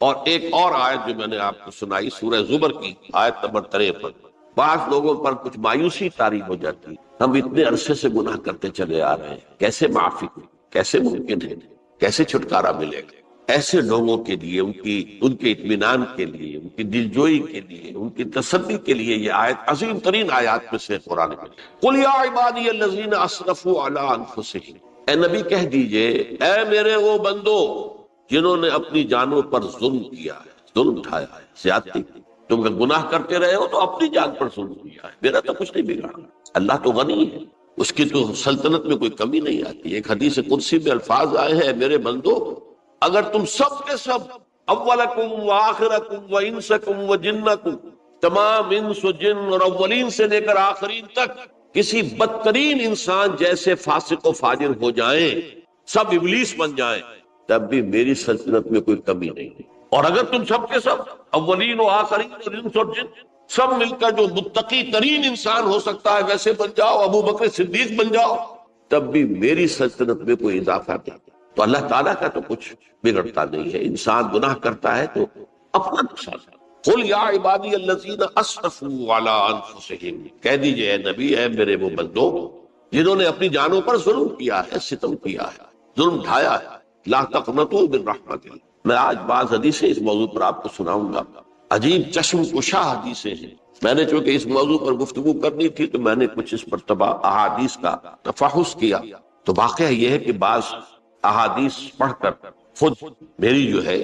اور ایک اور آیت جو میں نے آپ کو سنائی سورہ زمر کی آیت نمبر 53، بعض لوگوں پر کچھ مایوسی طاری ہو جاتی ہے، ہم اتنے عرصے سے گناہ کرتے چلے آ رہے ہیں، کیسے معافی ہوئی، کیسے ممکن ہے، کیسے چھٹکارا ملے گا؟ ایسے لوگوں کے لیے ان کے اطمینان کے لیے، ان کی دلجوئی کے لیے، ان کی تسلی کے لیے یہ آیت عظیم ترین آیات میں سے قرآن میں، قل یا عبادی الذین اسرفوا علی انفسہم، اے نبی کہہ دیجئے اے میرے وہ بندو جنہوں نے اپنی جانوں پر ظلم کیا ہے، ظلم اٹھایا ہے، زیادتی کی۔ تم اگر گناہ کرتے رہے ہو تو اپنی جان پر ظلم کیا ہے، میرا تو کچھ نہیں بگاڑا، اللہ تو غنی ہے، اس کی تو سلطنت میں کوئی کمی نہیں آتی۔ ایک حدیث قدسی میں الفاظ آئے ہیں، میرے بندو اگر تم سب کے سب، اولکم و آخرکم و انسکم و جنکم، تمام انس و جن اور اولین سے لے کر آخرین تک کسی بدترین انسان جیسے فاسق و فاجر ہو جائیں، سب ابلیس بن جائیں، تب بھی میری سلطنت میں کوئی کمی نہیں ہے۔ اور اگر تم سب کے سب اولین و آخرین اور انس اور جن سب مل کر جو متقی ترین انسان ہو سکتا ہے ویسے بن جاؤ، ابو بکر صدیق بن جاؤ، تب بھی میری سلطنت میں کوئی اضافہ نہیں۔ تو اللہ تعالیٰ کا تو کچھ بگڑتا نہیں ہے، انسان گناہ کرتا ہے تو اپنا نقصان ہے۔ قل یا عبادی الذین اسرفوا علی انفسہم، کہہ دیجئے اے نبی اے میرے وہ بندو جنہوں نے اپنی جانوں پر ظلم کیا ہے، ستم کیا ہے، ظلم ڈھایا ہے، لا تقنطوا من رحمت اللہ۔ میں آج بعض حدیثیں اس موضوع پر آپ کو سناؤں گا، عجیب چشم کشا حدیثیں ہیں۔ میں نے چونکہ اس موضوع پر گفتگو کرنی تھی تو میں نے کچھ اس مرتبہ احادیث کا تفحص کیا، تو واقعہ یہ ہے کہ بعض احادیث پڑھ کر خود میری جو ہے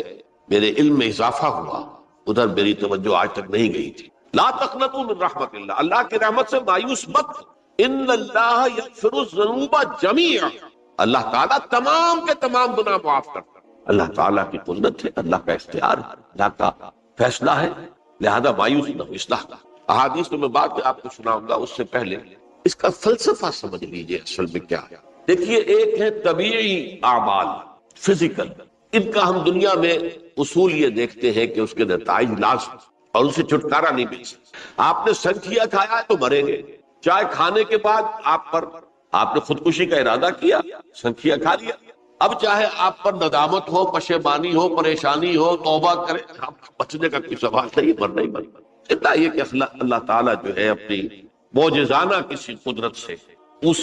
میرے علم میں اضافہ ہوا، ادھر میری توجہ آج تک نہیں گئی تھی۔ لا تقنطوا من رحمت اللہ، اللہ کی رحمت سے مایوس مت، ان اللہ یغفر الذنوب جميعا، اللہ تعالیٰ تمام کے تمام گناہ معاف کرتا ہے۔ اللہ تعالیٰ کی قدرت ہے، اللہ کا اختیار ہے، اللہ کا فیصلہ ہے، لہذا مایوس نہ ہو، اصلاح کا۔ احادیث تو میں بعد میں آپ کو سناؤں گا، اس سے پہلے اس کا فلسفہ سمجھ لیجئے اصل میں کیا ہے۔ دیکھیے ایک ہے طبیعی اعمال، فزیکل، ان کا ہم دنیا میں اصول یہ دیکھتے ہیں کہ اس کے نتائج لازم اور ان سے چھٹکارا نہیں مل سکتا۔ آپ نے سنکھیا کھایا ہے تو مریں گے، چائے کھانے کے بعد آپ نے خودکشی کا ارادہ کیا، سنکھیا کھا لیا، اب چاہے آپ پر ندامت ہو، پشیمانی ہو، پریشانی ہو، توبہ کرے، آپ کو بچنے کا کوئی سوال نہیں، مرنا ہی مرنا۔ اتنا یہ کہ اللہ تعالیٰ جو ہے اپنی معجزانہ کسی قدرت سے اس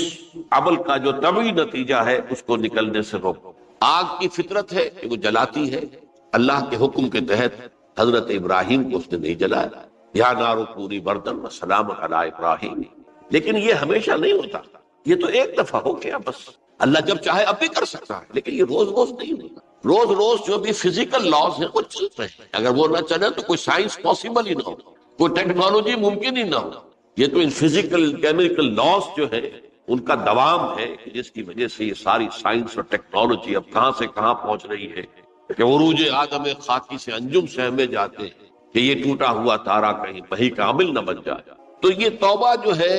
عمل کا جو طبعی نتیجہ ہے اس کو نکلنے سے روک۔ آگ کی فطرت ہے کہ وہ جلاتی ہے، اللہ کے حکم کے تحت حضرت ابراہیم کو اس نے نہیں جلایا، یا نارو پوری بردن و سلام علی ابراہیم، لیکن یہ ہمیشہ نہیں ہوتا، یہ تو ایک دفعہ ہو گیا بس۔ اللہ جب چاہے اب بھی کر سکتا ہے، لیکن یہ روز روز نہیں ہوتا۔ روز روز جو بھی فزیکل لاز ہیں وہ چلتے ہیں، اگر وہ نہ چلے تو کوئی سائنس پاسبل ہی نہ ہو، کوئی ٹیکنالوجی ممکن ہی نہ ہو۔ یہ تو ان فزیکل کیمیکل لاز جو ہے ان کا دوام ہے، جس کی وجہ سے یہ ساری سائنس اور ٹیکنالوجی اب کہاں سے کہاں پہنچ رہی ہے کہ عروج آدم خاکی سے انجم سہمے جاتے ہیں کہ یہ ٹوٹا ہوا تارا کہیں وہی کامل نہ بن جائے۔ تو یہ توبہ جو ہے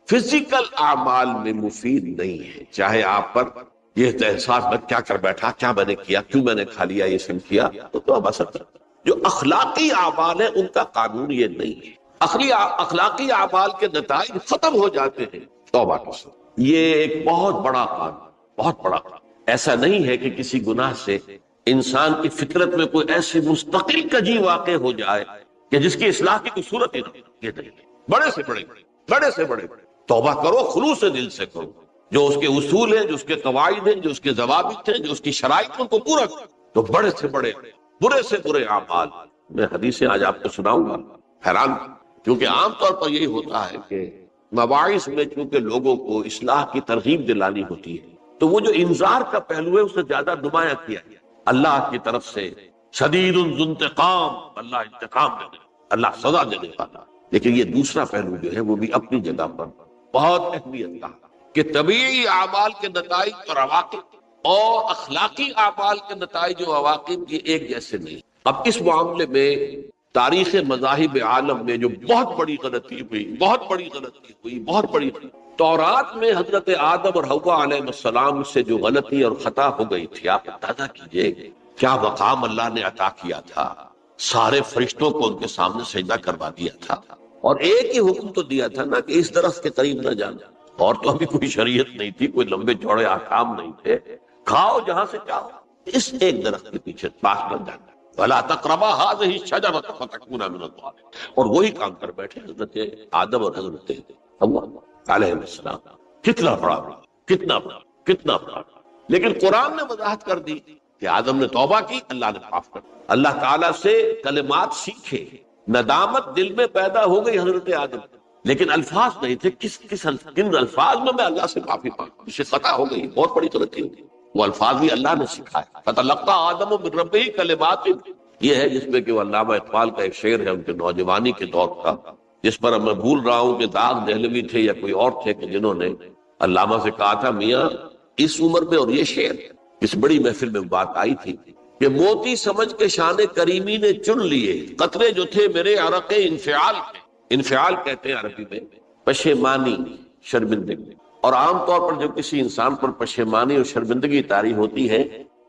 فزیکل اعمال میں مفید نہیں ہے، چاہے آپ پر یہ احساس میں کیا کر بیٹھا، کیا میں نے کیا، کیوں میں نے کھا لیا، یہ سب کیا، تو توبہ اثر کرتا۔ جو اخلاقی اعمال ہیں ان کا قانون یہ نہیں ہے، اخلاقی اعمال کے نتائج ختم ہو جاتے ہیں توبہ کے ساتھ۔ یہ ایک بہت بڑا قانون، بہت بڑا۔ ایسا نہیں ہے کہ کسی گناہ سے انسان کی فطرت میں کوئی ایسی مستقل کجی واقع ہو جائے کہ جس کی اصلاح کی کوئی صورت ہی نہیں، یہ نہیں۔ بڑے سے بڑے توبہ کرو، خلوص دل سے کرو، جو اس کے اصول ہیں، جو اس کے قواعد ہیں، جو اس کے ضوابط ہیں، جو اس کی شرائط ہیں، ان کو پورا کرو۔ تو بڑے سے بڑے، برے سے برے اعمال، میں حدیثیں آج آپ کو سناؤں گا، حیران، کیونکہ عام طور پر یہی ہوتا ہے کہ مواعظ میں چونکہ لوگوں کو اصلاح کی ترغیب دلانی ہوتی ہے تو وہ جو انذار کا پہلو ہے اسے زیادہ نمایاں کیا گیا۔ اللہ کی طرف سے شدید ذو انتقام، اللہ انتقام دینے، اللہ سزا دینے والا۔ لیکن یہ دوسرا پہلو جو ہے وہ بھی اپنی جگہ پر بہت اہمیت کا کہ طبیعی اعمال کے نتائج اور عواقب اور اخلاقی اعمال کے نتائج اور عواقب یہ ایک جیسے نہیں۔ اب اس معاملے میں تاریخ مذاہب عالم میں جو بہت بڑی غلطی ہوئی، تورات میں حضرت آدم اور حوا علیہ السلام سے جو غلطی اور خطا ہو گئی تھی، آپ اندازہ کیجئے کیا مقام اللہ نے عطا کیا تھا، سارے فرشتوں کو ان کے سامنے سجدہ کروا دیا تھا، اور ایک ہی حکم تو دیا تھا نا کہ اس درخت کے قریب نہ جانا، اور تو ابھی کوئی شریعت نہیں تھی، کوئی لمبے چوڑے احکام نہیں تھے، کھاؤ جہاں سے چاہو، اس ایک درخت کے پیچھے پاس نہ جانا۔ وَلَا تَقْرَبَا هَٰذِهِ الشَّجَرَةَ فَتَكُونَا مِنَ الظَّالِمِينَ، اور وہی کام کر بیٹھے حضرت آدم اور حضرت حوا علیہ السلام. کتنا بڑا، کتنا بڑا، کتنا بڑا. لیکن قرآن نے وضاحت کر دی کہ آدم نے توبہ کی، اللہ نے معاف کر دیا. اللہ تعالیٰ سے کلمات سیکھے، ندامت دل میں پیدا ہو گئی حضرت آدم، لیکن الفاظ نہیں تھے. کن الفاظ میں اللہ سے معافی مانگوں، اس سے خطا ہو گئی، بہت بڑی غلطی ہوگی. وہ الفاظ بھی اللہ نے سکھائے. فَتَلَقَّىٰ آدَمُ مِن رَّبِّهِ کَلِمَاتٍ، یہ ہے جس میں کہ وہ علامہ اقبال کا ایک شعر ہے ان کے نوجوانی کے دور کا، جس پر میں بھول رہا ہوں کہ داغ دہلوی تھے یا کوئی اور تھے کہ جنہوں نے علامہ سے کہا تھا میاں اس عمر میں، اور یہ شعر اس بڑی محفل میں بات آئی تھی کہ موتی سمجھ کے شان کریمی نے چن لیے قطرے جو تھے میرے عرق انفعال کے. انفعال کہتے ہیں عربی میں پشیمانی، شرمندگی. اور عام طور پر جب کسی انسان پر پشیمانی اور شرمندگی طاری ہوتی ہے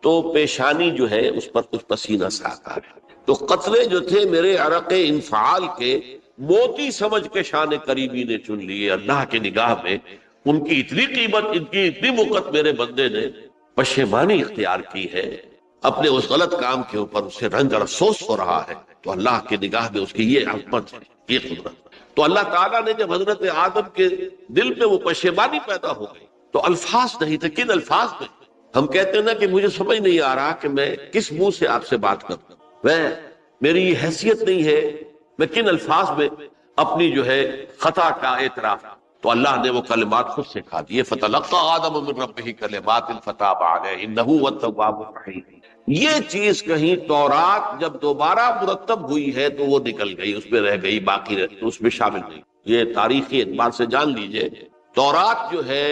تو پیشانی جو ہے اس پر کچھ پسینہ سا آتا ہے. تو قطرے جو تھے میرے عرق انفعال کے موتی سمجھ کے شان کریمی نے چن لیے. اللہ کی نگاہ میں ان کی اتنی قیمت، ان کی اتنی وقت میرے بندے نے پشیمانی اختیار کی ہے، اپنے اس غلط کام کے اوپر اسے رنج اور افسوس ہو رہا ہے. تو اللہ کی نگاہ میں اس کی یہ عظمت ہے، یہ قدرت. تو اللہ تعالیٰ نے جب حضرت آدم کے دل میں وہ پشیمانی پیدا ہو گئی تو الفاظ نہیں تھے. کن الفاظ میں؟ ہم کہتے ہیں نا کہ مجھے سمجھ نہیں آ رہا کہ میں کس منہ سے آپ سے بات کروں، میری یہ حیثیت نہیں ہے، میں کن الفاظ میں اپنی جو ہے خطا کا اعتراف. تو اللہ نے وہ کلمات خود سکھا دیے. فَتَلَقَّىٰ آدَمُ مِن رَّبِّهِ كَلِمَاتٍ فَتَابَ عَلَيْهِ إِنَّهُ هُوَ التَّوَّابُ الرَّحِيمُ. یہ چیز کہیں تورات جب دوبارہ مرتب ہوئی ہے تو وہ نکل گئی، اس میں رہ گئی، باقی اس میں شامل نہیں. یہ تاریخی اعتبار سے جان لیجئے، تورات جو ہے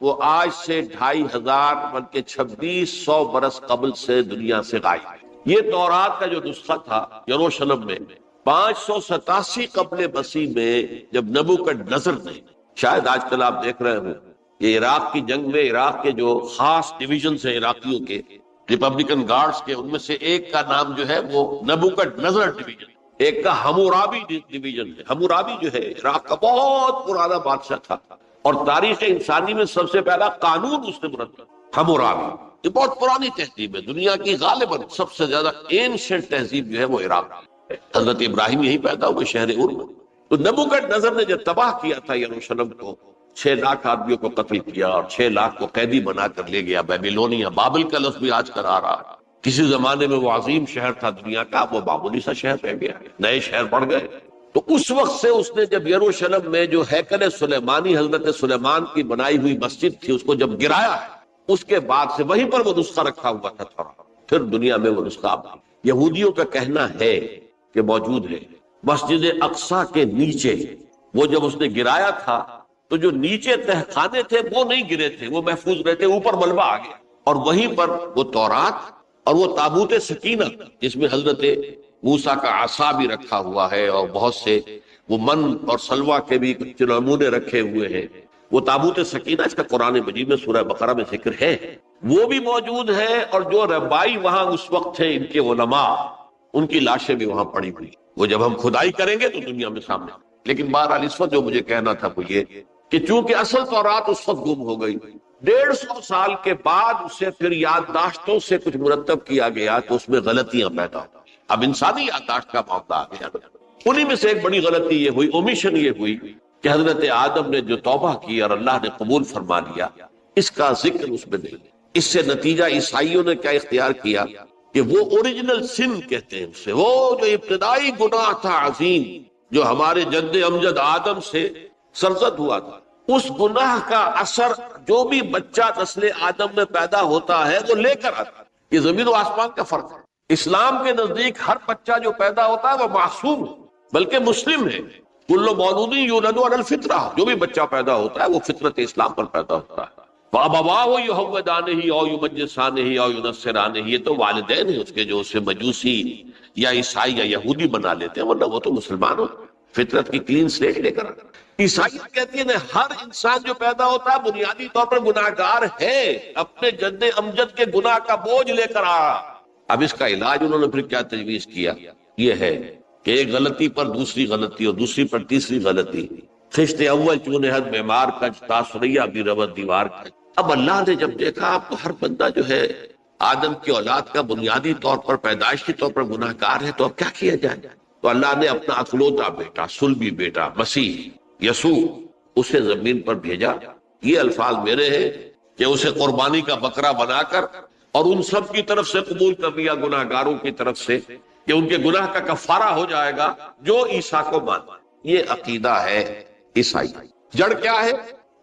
وہ آج سے 2500 بلکہ 2600 برس قبل سے دنیا سے غائب ہے. یہ تورات کا جو نسخہ تھا یروشلم میں 587 قبل مسیح میں جب نبوکدنضر نے، شاید آج کل آپ دیکھ رہے ہوں یہ عراق کی جنگ میں عراق کے جو خاص ڈویژنز ہیں عراقیوں کے، ریپبلکن گارڈز کے، ان میں سے ایک کا نام جو ہے وہ نبوکدنضر ڈویژن، ایک کا حمورابی ڈویژن ہے. حمورابی جو ہے عراق کا بہت پرانا بادشاہ تھا اور تاریخ انسانی میں سب سے پہلا قانون اس نے مرتب. حمورابی یہ بہت پرانی تہذیب ہے، دنیا کی غالباً سب سے زیادہ اینشنٹ تہذیب جو ہے وہ عراق ہے. حضرت ابراہیم یہی پیدا ہوئے شہر ار میں. تو نبوکدنضر نے جب تباہ کیا تھا یروشلم کو، 6 لاکھ آدمیوں کو قتل کیا اور 6 لاکھ کو قیدی بنا کر لے گیا بیبیلونیا. بابل کا لفظ بھی آج کر آ رہا ہے. کسی زمانے میں وہ عظیم شہر تھا دنیا کا، وہ معمولی سا شہر رہ گیا، نئے شہر بڑھ گئے. تو اس وقت سے اس نے جب یروشلم میں جو ہیکل سلیمانی حضرت سلیمان کی بنائی ہوئی مسجد تھی اس کو جب گرایا، اس کے بعد سے وہیں پر وہ نسخہ رکھا ہوا تھا تھوڑا. پھر دنیا میں وہ نسخہ یہودیوں کا کہنا ہے کہ موجود ہے. مسجد اقصی کے نیچے وہ جب اس نے گرایا تھا تو جو نیچے تہخانے تھے وہ نہیں گرے تھے، وہ محفوظ رہے تھے، اوپر ملبہ آ گیا. اور وہیں پر وہ تورات اور وہ تابوت سکینہ جس میں حضرت موسیٰ کا عصا بھی رکھا ہوا ہے اور بہت سے وہ من اور سلوہ کے بھی کچھ نمونے رکھے ہوئے ہیں، وہ تابوت سکینہ اس کا قرآن مجید میں سورہ بقرہ میں ذکر ہے، وہ بھی موجود ہے. اور جو ربائی وہاں اس وقت تھے ان کے علماء، ان کی لاشیں بھی وہاں پڑی ہوئی. وہ جب ہم کھدائی کریں گے تو دنیا میں سامنے. لیکن بہرحال اس وقت جو مجھے کہنا تھا وہ یہ کہ چونکہ اصل تورات اس وقت گم ہو گئی، 150 سال کے بعد اسے پھر یادداشتوں سے کچھ مرتب کیا گیا تو اس میں غلطیاں پیدا ہو. اب انسانی یادداشت کا معاملہ آ گیا. انہی میں سے ایک بڑی غلطی یہ ہوئی، اومیشن یہ ہوئی کہ حضرت آدم نے جو توبہ کی اور اللہ نے قبول فرما لیا، اس کا ذکر اس میں نہیں. اس سے نتیجہ عیسائیوں نے کیا اختیار کیا کہ وہ اوریجنل سن کہتے ہیں اسے، وہ جو ابتدائی گناہ تھا عظیم جو ہمارے جد امجد آدم سے سرزد ہوا تھا، اس گناہ کا اثر جو بھی بچہ نسل آدم میں پیدا ہوتا ہے وہ لے کر آتا ہے. یہ زمین و آسمان کا فرق ہے. اسلام کے نزدیک ہر بچہ جو پیدا ہوتا ہے وہ معصوم ہے بلکہ مسلم ہے. کل مولود یولد علی الفطرہ، جو بھی بچہ پیدا ہوتا ہے وہ فطرت اسلام پر پیدا ہوتا ہے. فَأَبَوَاهُ يُهَوِّدَانِهِ أَوْ يُمَجِّسَانِهِ أَوْ يُنَصِّرَانِهِ، یہ تو والدین ہیں اس کے جو اسے مجوسی یا عیسائی یا یہودی بنا لیتے ہیں، ورنہ وہ تو مسلمان ہو، فطرت کی کلین سلیٹ لے کر. عیسائیت کہتی ہے ہر انسان جو پیدا ہوتا ہے بنیادی طور پر گناہگار ہے، اپنے جد امجد کے گناہ کا بوجھ لے کر آ. اب اس کا علاج انہوں نے پھر کیا تجویز کیا، یہ ہے کہ ایک غلطی پر دوسری غلطی اور دوسری پر تیسری غلطی. خشت اول چونے حد معمار کج تاثریہ بھی ربط دیوار کج. اب اللہ نے جب دیکھا اب تو ہر بندہ جو ہے آدم کی اولاد کا بنیادی طور پر پیدائشی طور پر گناہ کار ہے، تو اب کیا کیا جائے؟ تو اللہ نے اپنا اکلوتا بیٹا، صلبی بیٹا مسیح یسوع اسے زمین پر بھیجا. یہ الفاظ میرے ہیں کہ اسے قربانی کا بکرا بنا کر اور ان سب کی طرف سے قبول کر لیا، گناہ گاروں کی طرف سے، کہ ان کے گناہ کا کفارہ ہو جائے گا جو عیسیٰ کو مانا. یہ عقیدہ ہے عیسائی. جڑ کیا ہے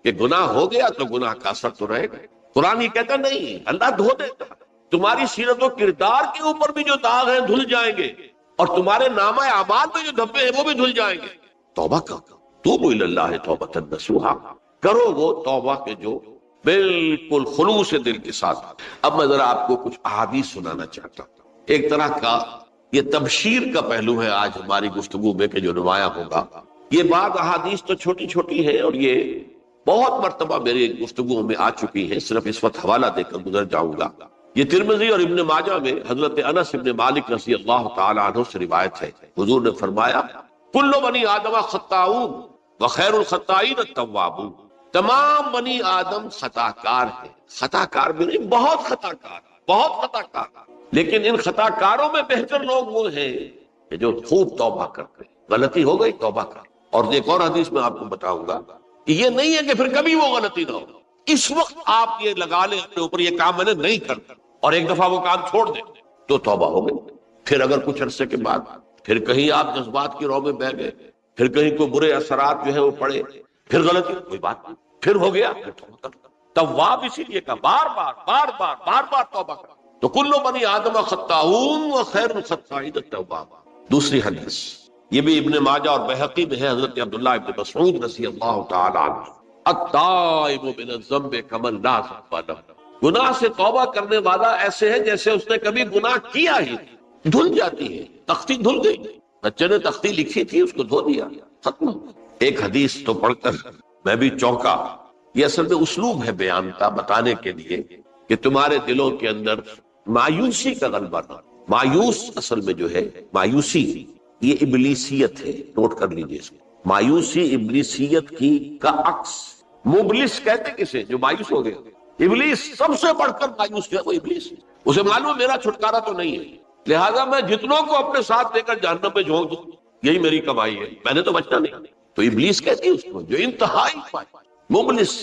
کہ گناہ ہو گیا تو گناہ کا اثر تو رہے گا. قرآن یہ کہتا نہیں، اللہ دھو دیتا. تمہاری سیرت و کردار کے اوپر بھی جو داغ ہیں دھل جائیں گے، اور تمہارے نامہ اعمال میں جو دھبے ہیں وہ بھی دھل جائیں گے. توبہ کرو، توبوا الی اللہ توبۃ نصوحا، کرو وہ توبہ کے جو بالکل خلوص دل کے ساتھ. اب میں ذرا آپ کو کچھ احادیث سنانا چاہتا ہوں. ایک طرح کا یہ تبشیر کا پہلو ہے آج ہماری گفتگو میں کہ جو نمایاں ہوگا. یہ بعض احادیث تو چھوٹی چھوٹی ہے اور یہ بہت مرتبہ میری گفتگو میں آ چکی ہے، صرف اس وقت حوالہ دے کر گزر جاؤں گا. یہ ترمذی اور ابن ماجہ میں حضرت انس ابن مالک رضی اللہ تعالی عنہ سے روایت ہے. حضور نے فرمایا کل بنی آدم خطاؤون وخیر الخطائین التوابون، تمام بنی آدم خطا کار ہیں. خطا کار بھی نہیں، بہت خطا کار، بہت خطا کار. لیکن ان خطا کاروں میں بہتر لوگ وہ ہیں کہ جو خوب توبہ کرتے ہیں. غلطی ہو گئی توبہ کر. اور ایک اور حدیث میں آپ کو بتاؤں گا کہ یہ نہیں ہے کہ پھر کبھی وہ غلطی نہ ہو. اس وقت آپ یہ لگا لیں اپنے اوپر یہ کام میں نے نہیں کرتا اور ایک دفعہ وہ کام چھوڑ دیں تو توبہ ہو گئی. پھر اگر کچھ عرصے کے بعد پھر کہیں آپ جذبات کی رو میں بہ گئے، پھر کہیں کوئی برے اثرات جو ہے وہ پڑے، پھر غلطی، کوئی بات نہیں، پھر ہو گیا، پھر توبہ کر. تواب اسی لیے کا بار بار توبہ کر. تو کل بنی آدم خطاؤون وخیر الخطائین التواب. دوسری حدیث یہ بھی ابن ماجہ اور بہقی میں ہے، حضرت عبداللہ ابن مسعود رضی اللہ تعالی عنہ، التائب من الذنب کمن لا ذنب له، گناہ سے توبہ کرنے والا ایسے ہے جیسے اس نے کبھی گناہ کیا ہی نہیں. دھل جاتی ہے، تختی دھل گئی. بچے نے تختی لکھی تھی، اس کو دھو دیا، ختم. ایک حدیث تو پڑھ کر میں بھی چونکا. یہ اصل میں اسلوب ہے بیان کا، بتانے کے لیے کہ تمہارے دلوں کے اندر مایوسی کا غلبہ نہ. مایوس اصل میں جو ہے مایوسی یہ ابلیسیت ہے، نوٹ کر لیجیے اس کو. مایوسی ابلیسیت کی کا عکس. مبلس کہتے کسے جو مایوس ہو گیا. ابلیس سب سے بڑھ کر مایوس ہے وہ ابلیس. اسے معلوم میرا چھٹکارا تو نہیں ہے، لہذا میں جتنوں کو اپنے ساتھ لے کر جہنم میں جھونک دوں یہی میری کمائی ہے، میں نے تو بچنا نہیں. تو ابلیس کہتی ہے اس کو جو انتہائی مبلس،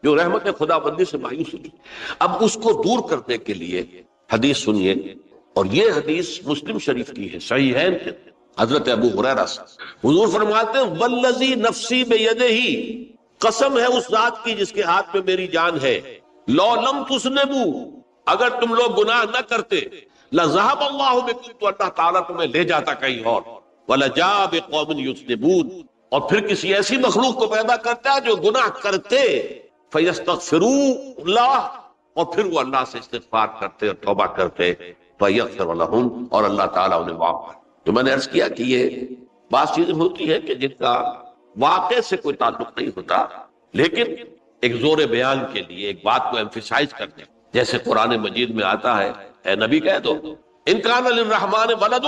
جو رحمت خدا بندی سے مایوس ہوئی. اب اس کو دور کرنے کے لیے حدیث سنیے، اور یہ حدیث مسلم شریف کی ہے، صحیحین کے حضرت ابو ہریرہ سے. حضور فرماتے ہیں والذی نفسی بیدہ، قسم ہے اس ذات کی جس کے ہاتھ میں میری جان ہے، لو لم تذنبوا، اگر تم لوگ گناہ نہ کرتے، لذهب اللہ بکم، تو اللہ تعالیٰ تمہیں لے جاتا کہیں اور، ولجاء بقوم یذنبون، اور پھر کسی ایسی مخلوق کو پیدا کرتا ہے جو گناہ کرتے، فیستغفروا اللہ، اور پھر وہ اللہ سے استغفار کرتے اور توبہ کرتے، فیغفر لہم، اور اللہ تعالیٰ انہیں معاف کرے. تو میں نے عرض کیا کہ یہ بعض چیزیں ہوتی ہے کہ جن کا واقع سے کوئی تعلق نہیں ہوتا، لیکن ایک زور بیان کے لیے ایک بات کو ایمفیسائز کرتے، جیسے قرآن مجید میں آتا ہے، اے نبی کہہ دو ان کان للرحمن ولد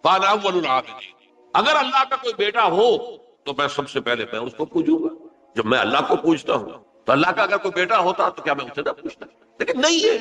فانا اول العابدین، اگر اللہ کا کوئی بیٹا ہو تو میں سب سے پہلے میں اس کو پوجوں گا. جب میں اللہ کو پوجتا ہوں تو اللہ کا اگر کوئی بیٹا ہوتا تو کیا میں اسے نہ پوچھتا؟ لیکن نہیں ہے.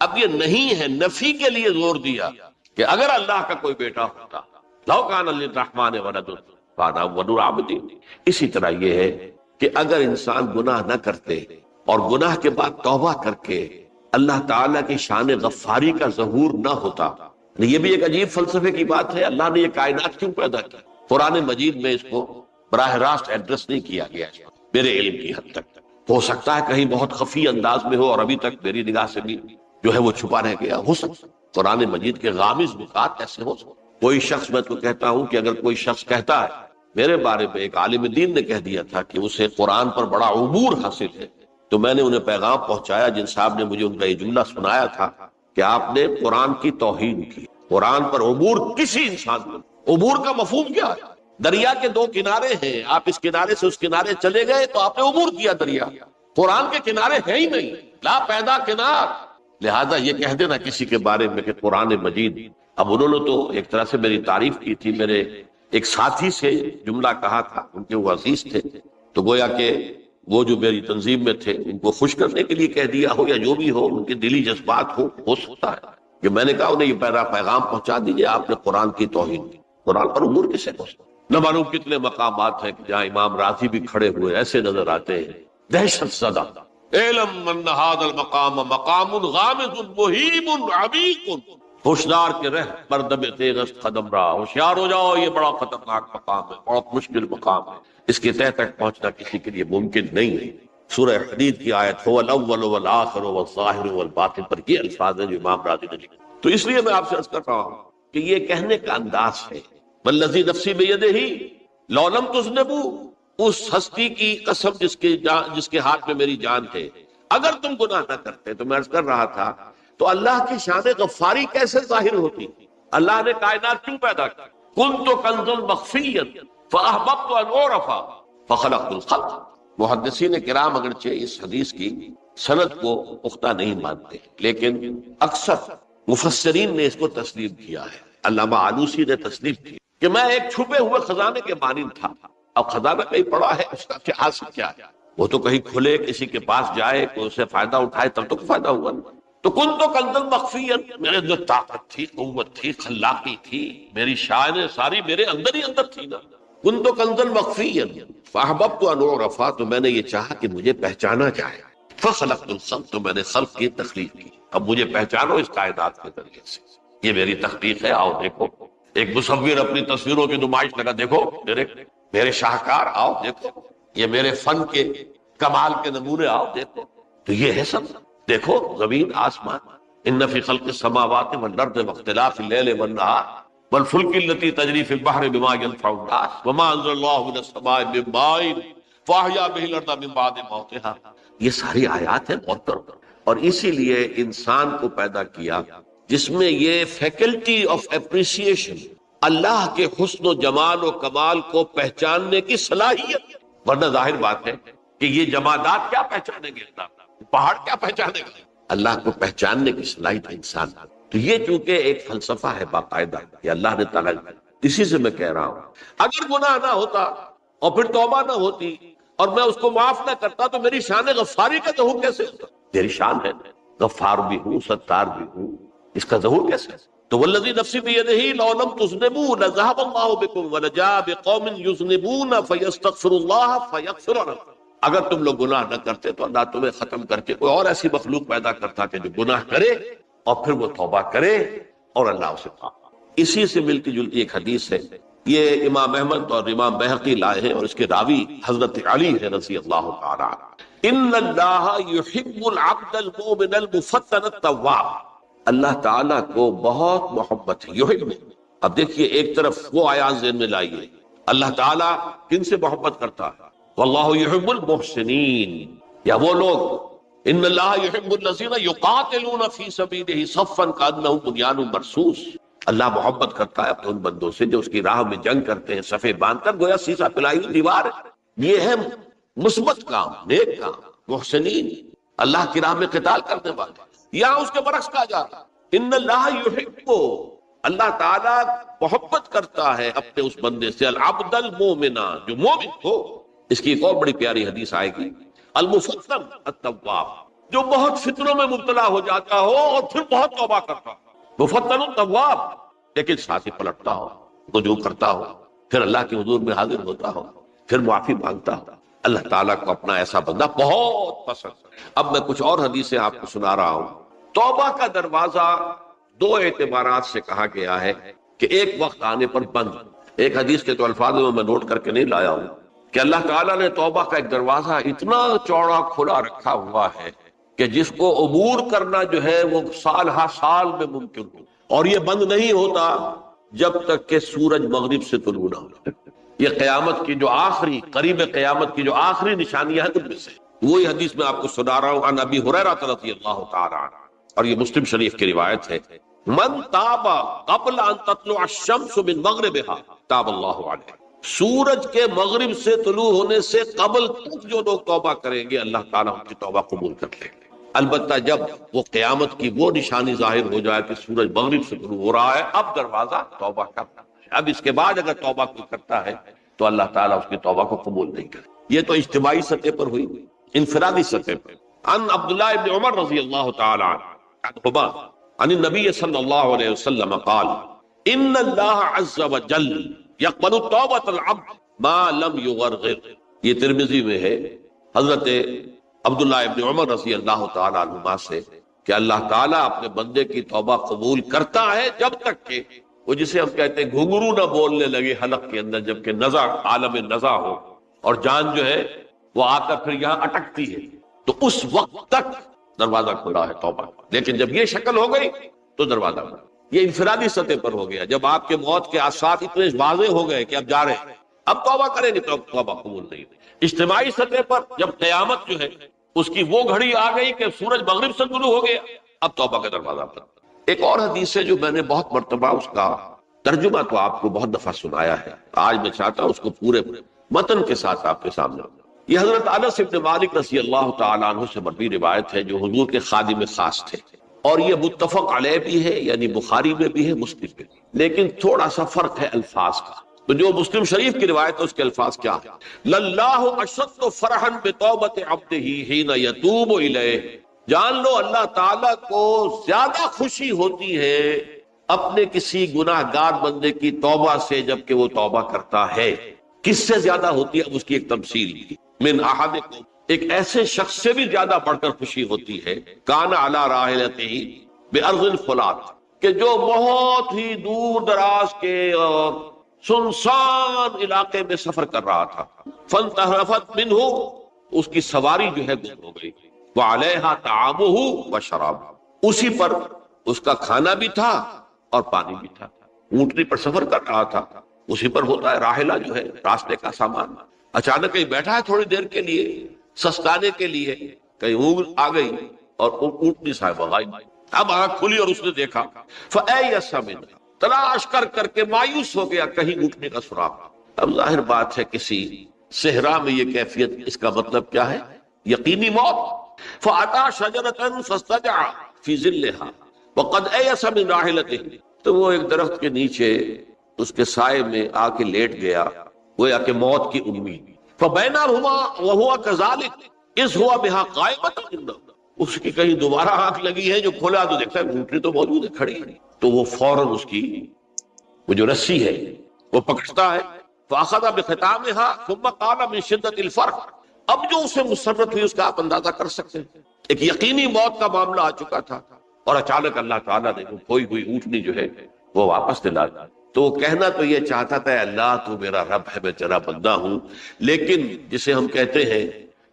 اب یہ نہیں ہے، نفی کے لیے زور دیا کہ اگر اللہ کا کوئی بیٹا ہوتا، لو کان للرحمن ولد فانا اول العابدین. اسی طرح یہ ہے کہ اگر انسان گناہ نہ کرتے اور گناہ کے بعد توبہ کر کے اللہ تعالیٰ کی شان غفاری کا ظہور نہ ہوتا. یہ بھی ایک عجیب فلسفے کی بات ہے، اللہ نے یہ کائنات کیوں پیدا کی؟ قرآن مجید میں اس کو براہ راست ایڈریس نہیں کیا گیا میرے علم کی حد تک. ہو سکتا ہے کہیں بہت خفی انداز میں ہو اور ابھی تک میری نگاہ سے بھی جو ہے وہ چھپا رہ گیا، ہو سکتا ہے. قرآن مجید کے غامض نکات ایسے ہو سکتے. کوئی شخص، میں تو کہتا ہوں کہ اگر کوئی شخص کہتا ہے، میرے بارے میں ایک عالم دین نے کہہ دیا تھا کہ اسے قرآن پر بڑا عبور حاصل ہے، تو میں نے انہیں پیغام پہنچایا، جن صاحب نے مجھے ان کا یہ جملہ سنایا تھا کہ آپ نے قرآن کی توہین کی. قرآن پر عبور کسی انسان کو، عبور کا مفہوم کیا ہے؟ دریا کے دو کنارے ہیں، آپ اس کنارے سے اس کنارے چلے گئے تو آپ نے عبور کیا دریا. قرآن کے کنارے ہیں ہی نہیں، لا پیدا کنار. لہذا یہ کہہ دینا کسی کے بارے میں کہ قرآن مجید، اب انہوں نے تو ایک طرح سے میری تعریف کی تھی، میرے ایک ساتھی سے جملہ کہا تھا، ان کے وہ عزیز تھے، تو گویا کہ وہ جو میری تنظیم میں تھے ان کو خوش کرنے کے لیے کہہ دیا ہو یا جو بھی ہو، ان کے دلی جذبات ہو سکتا ہے کہ میں نے کہا انہیں یہ پیغام پہنچا دیجیے، آپ نے قرآن کی توہین کی، قرآن پر عبور کسے پہنچتا؟ نہ معلوم کتنے مقامات ہیں جہاں امام راضی بھی کھڑے ہوئے ایسے نظر آتے ہیں دہشت زدہ، اعلم ان ھذا المقام مقام غامض مہیب عمیق، ہوشیار کے رہ مردم تیغست قدم رہا، ہوشیار ہو جاؤ، یہ بڑا خطرناک مقام ہے، بہت مشکل مقام ہے، اس کے تہ تک پہنچنا کسی کے لیے ممکن نہیں ہے۔ سورہ حدید کی آیت هو الاول والآخر والظاہر والباطن پر یہ الفاظ ہیں جو امام راضی نے لکھے۔ تو اس لیے میں آپ سے عرض کر رہا ہوں کہ یہ کہنے کا انداز ہے، والذی نفسی بیدہ لو لم تذنبوا، اس ہستی کی قسم جس کے ہاتھ میں میری جان ہے، اگر تم گناہ نہ کرتے، تو میں عرض کر رہا تھا تو اللہ کی شان غفاری کیسے ظاہر ہوتی؟ اللہ نے کائنات کیوں پیدا کی؟ کنت کنز مخفیا فاحببت ان اعرف فخلقت الخلق۔ محدثین کرام اگرچہ اس حدیث کی سند کو پختہ نہیں مانتے، لیکن اکثر مفسرین نے اس کو تسلیم کیا ہے۔ علامہ آلوسی نے تسلیم کی کہ میں ایک چھپے ہوئے خزانے کے مانند تھا۔ اب خزانہ کہیں پڑا ہے، اس کا کیا حاصل کیا ہے؟ وہ تو کہیں کھلے، کسی کے پاس جائے، کوئی اسے فائدہ اٹھائے تب تو فائدہ ہوا نا۔ تو کن تو کنزل مخفیت، میرے اندر طاقت تھی، قوت تھی، خلاقی تھی، میری شان ساری میرے اندر ہی اندر تھی نا۔ کن تو کنزل مخفیت فاحببت ان اعرف، تو میں نے یہ چاہا کہ مجھے پہچانا جائے، فخلقت الخلق، تو میں نے خلق کی تخلیق کی، اب مجھے پہچانو اس کائنات کے ذریعے سے، یہ میری تخلیق ہے، آؤ دیکھو۔ ایک مصور اپنی تصویروں کی نمائش لگا، دیکھو میرے شاہکار، آؤ دیکھو، یہ میرے فن کے کمال کے نمونے، آؤ دیکھو۔ تو یہ ہے سب، دیکھو زمین آسمان، ان فی خلق السماوات والارض واختلاف اللیل والنہار والفلک التي تجری فی البحر بما ينفع الناس وما انزل اللہ من السماء من ماء فاحیا به الارض من بعد موتها، یہ ساری آیات ہیں محترم۔ اور اسی لیے انسان کو پیدا کیا جس میں یہ فیکلٹی آف اپریسیشن، اللہ کے حسن و جمال و کمال کو پہچاننے کی صلاحیت، ورنہ ظاہر بات ہے کہ یہ جمادات کیا پہچانیں گے، پہاڑ کیا پہچانے گا؟ اللہ کو پہچاننے کی صلاحیت انسان۔ تو یہ چونکہ ایک فلسفہ ہے باقاعدہ کہ اللہ نے تعالیٰ، اسی سے میں کہہ رہا ہوں اگر گناہ نہ ہوتا اور پھر توبہ نہ ہوتی اور میں اس کو معاف نہ کرتا تو میری شان غفاری کا ظہور کیسے ہوتا؟ میری شان ہے، غفار بھی ہوں، ستار بھی ہوں، اس کا ظہور کیسے؟ تو والذی نفسی بیدہ لو لم تذنبوا لذهب اللہ بکم ولجاء بقوم یذنبون فیستغفر اللہ فیغفر لهم۔ اگر تم لوگ گناہ نہ کرتے تو اللہ تمہیں ختم کر کے کوئی اور ایسی مخلوق پیدا کرتا کہ جو گناہ کرے اور پھر وہ توبہ کرے اور اللہ اسے معاف۔ اسی سے ملتی جلتی ایک حدیث ہے، یہ امام احمد اور امام بہقی لائے ہیں، اور اس کے راوی حضرت علی ہے رضی اللہ تعالی عنہ۔ ان اللہ یحب العبد المؤمن المفتن التواب، اللہ تعالیٰ کو بہت محبت ہے، یحب۔ اب دیکھیے ایک طرف وہ آیات ذہن میں لائیے، اللہ تعالیٰ کن سے محبت کرتا ہے؟ واللہ یحب المحسنین، یا وہ لوگ ان اللہ یحب الذین یقاتلون فی سبیلہ صفا کانہم بنیان مرصوص، اللہ محبت کرتا ہے اپنے ان بندوں سے جو اس کی راہ میں جنگ کرتے ہیں صفے باندھ کر، گویا سیسا پلائی ہوئی دیوار ہے۔ یہ ہے مثبت کام، نیک کام، محسنین، اللہ کی راہ میں قتال کرنے والے۔ یہاں اس کے برعکس کہا جاتا ہے ان اللہ یحب، اللہ تعالیٰ محبت کرتا ہے اپنے اس بندے سے، العبد المومن، جو مومن ہو۔ اس کی ایک اور بڑی پیاری حدیث آئے گی، المفتن التواب، جو بہت فتنوں میں مبتلا ہو جاتا ہو اور پھر بہت توبہ کرتا ہو، مفتن التواب، لیکن ساتھ ہی پلٹتا ہو، رجوع کرتا ہو، پھر اللہ کے حضور میں حاضر ہوتا ہو، پھر معافی مانگتا ہو۔ اللہ تعالیٰ کو اپنا ایسا بندہ بہت پسند۔ اب میں کچھ اور حدیثیں آپ کو سنا رہا ہوں۔ توبہ کا دروازہ دو اعتبارات سے کہا گیا ہے کہ ایک وقت آنے پر بند۔ ایک حدیث کے تو الفاظ میں نوٹ کر کے نہیں لایا ہوں کہ اللہ تعالیٰ نے توبہ کا ایک دروازہ اتنا چوڑا کھلا رکھا ہوا ہے کہ جس کو عبور کرنا جو ہے وہ سال ہر سال میں ممکن ہو، اور یہ بند نہیں ہوتا جب تک کہ سورج مغرب سے طلوع نہ ہو۔ یہ قیامت کی جو آخری، قریب قیامت کی جو آخری نشانیاں ہیں ان میں سے وہی حدیث میں آپ کو سنا رہا ہوں، عن ابی ہریرہ رضی اللہ تعالی عنہ، اور یہ مسلم شریف کی روایت ہے، من تاب قبل ان تطلع الشمس من مغربها تاب اللہ علیہ، سورج کے مغرب سے طلوع ہونے سے قبل تک جو لوگ توبہ کریں گے اللہ تعالیٰ ان کی توبہ قبول کر لیں گے۔ البتہ جب وہ قیامت کی وہ نشانی ظاہر ہو جائے کہ سورج مغرب سے طلوع ہو رہا ہے، اب دروازہ توبہ کا، اب اس کے بعد اگر توبہ کوئی کرتا ہے تو اللہ تعالیٰ اس کی توبہ کو قبول نہیں کرے۔ یہ تو اجتماعی سطح پر ہوئی، انفرادی سطح پر۔ عن عبداللہ ابن عمر رضی اللہ تعالی عنہما عن النبی صلی اللہ علیہ وسلم قال ان اللہ عز وجل یقبل توبۃ العبد ما لم یغرغر۔ یہ ترمذی میں ہے حضرت عبداللہ ابن عمر رضی اللہ تعالی عنہما سے کہ اللہ تعالیٰ اپنے بندے کی توبہ قبول کرتا ہے جب تک کہ وہ جسے ہم کہتے ہیں گھنگرو نہ بولنے لگے حلق کے اندر، جبکہ نزع عالم نزع ہو اور جان جو ہے وہ آ کر پھر یہاں اٹکتی ہے، تو اس وقت تک دروازہ کھلا ہے توبہ۔ لیکن جب یہ شکل ہو گئی تو دروازہ کھلا۔ یہ انفرادی سطح پر ہو گیا، جب آپ کے موت کے آثار اتنے واضح ہو گئے کہ اب جا رہے ہیں، اب توبہ کریں گے تو اب توبہ قبول نہیں۔ اجتماعی سطح پر جب قیامت جو ہے اس کی وہ گھڑی آ گئی کہ سورج مغرب سے طلوع ہو گیا، اب توبہ کا دروازہ بند۔ ایک اور حدیث ہے جو میں نے بہت مرتبہ اس کا ترجمہ تو آپ کو بہت دفعہ سنایا ہے، آج میں چاہتا ہوں اس کو پورے متن کے ساتھ آپ کے سامنے۔ یہ حضرت انس بن مالک رضی اللہ تعالیٰ عنہ سے مروی روایت ہے، جو حضور کے خادم خاص تھے، اور یہ متفق علیہ بھی ہے، یعنی بخاری میں بھی ہے، مسلم میں بھی، لیکن تھوڑا سا فرق ہے الفاظ کا۔ تو جو مسلم شریف کی روایت ہے اس کے الفاظ کیا ہے؟ للہ اشد فرحا بتوبۃ عبدہ حین یتوب الیہ۔ جان لو اللہ تعالیٰ کو زیادہ خوشی ہوتی ہے اپنے کسی گناہ گار بندے کی توبہ سے جبکہ وہ توبہ کرتا ہے۔ کس سے زیادہ ہوتی ہے؟ اب اس کی ایک تمثیل کی، من احدکم، ایک ایسے شخص سے بھی زیادہ بڑھ کر خوشی ہوتی ہے، کان علی راحلتہ بارض الفلات، کہ جو بہت ہی دور دراز کے اور سنسان علاقے میں سفر کر رہا تھا، فانتحرفت منہ، اس کی سواری جو ہے گم ہو گئی، وعلیہا طعامہ وشرابہ، اسی پر اس کا کھانا بھی تھا اور پانی بھی تھا۔ اونٹنی پر سفر کر رہا تھا، اسی پر ہوتا ہے راحلہ جو ہے راستے کا سامان۔ اچانک کہیں بیٹھا ہے تھوڑی دیر کے لیے سستانے کے لیے، کہیں اونٹ آ گئی اور اونٹنی صاحب غائب۔ اب آنکھ کھلی اور اس نے دیکھا، فَأَيَّسَ مِنْهَا، تلاش کر کر کے مایوس ہو گیا، کہیں اونٹنے کا سراغ۔ اب ظاہر بات ہے کسی صحرا میں یہ کیفیت، اس کا مطلب کیا ہے؟ یقینی موت۔ فَأَتَى شَجَرَةً فَاسْتَجَعَ فِي ظِلِّهَا وَقَدْ أَيَسَ مِنْ رَاحِلَتِهِ، تو وہ ایک درخت کے نیچے اس کے سائے میں آ کے لیٹ گیا، گویا کہ موت کی امید۔ فَبَيْنَهُمَا وَهُوَ كَذَلِكَ إِذْ هُوَ بِهَا قَائِمَةٌ عِنْدَهُ، اس کی کہیں دوبارہ آنکھ لگی ہے، جو کھولا تو دیکھتا ہے اونٹنی تو موجود ہے، کھڑی ہے، تو وہ فوراً اس کی وہ جو رسی ہے وہ پکڑتا ہے۔ فَأَخَذَ بِخِتَامِهَا ثُمَّ قَالَ مِنْ شِدَّةِ الْفَرْحِ، اب جو اسے مسرت ہوئی اس کا آپ اندازہ کر سکتے ہیں، ایک یقینی موت کا معاملہ آ چکا تھا، اور اچانک اللہ تعالیٰ نے وہ کھوئی ہوئی اونٹنی جو ہے وہ واپس دلا دی۔ تو وہ کہنا تو یہ چاہتا تھا، اللہ تو میرا رب ہے، میں تیرا بندہ ہوں، لیکن جسے ہم کہتے ہیں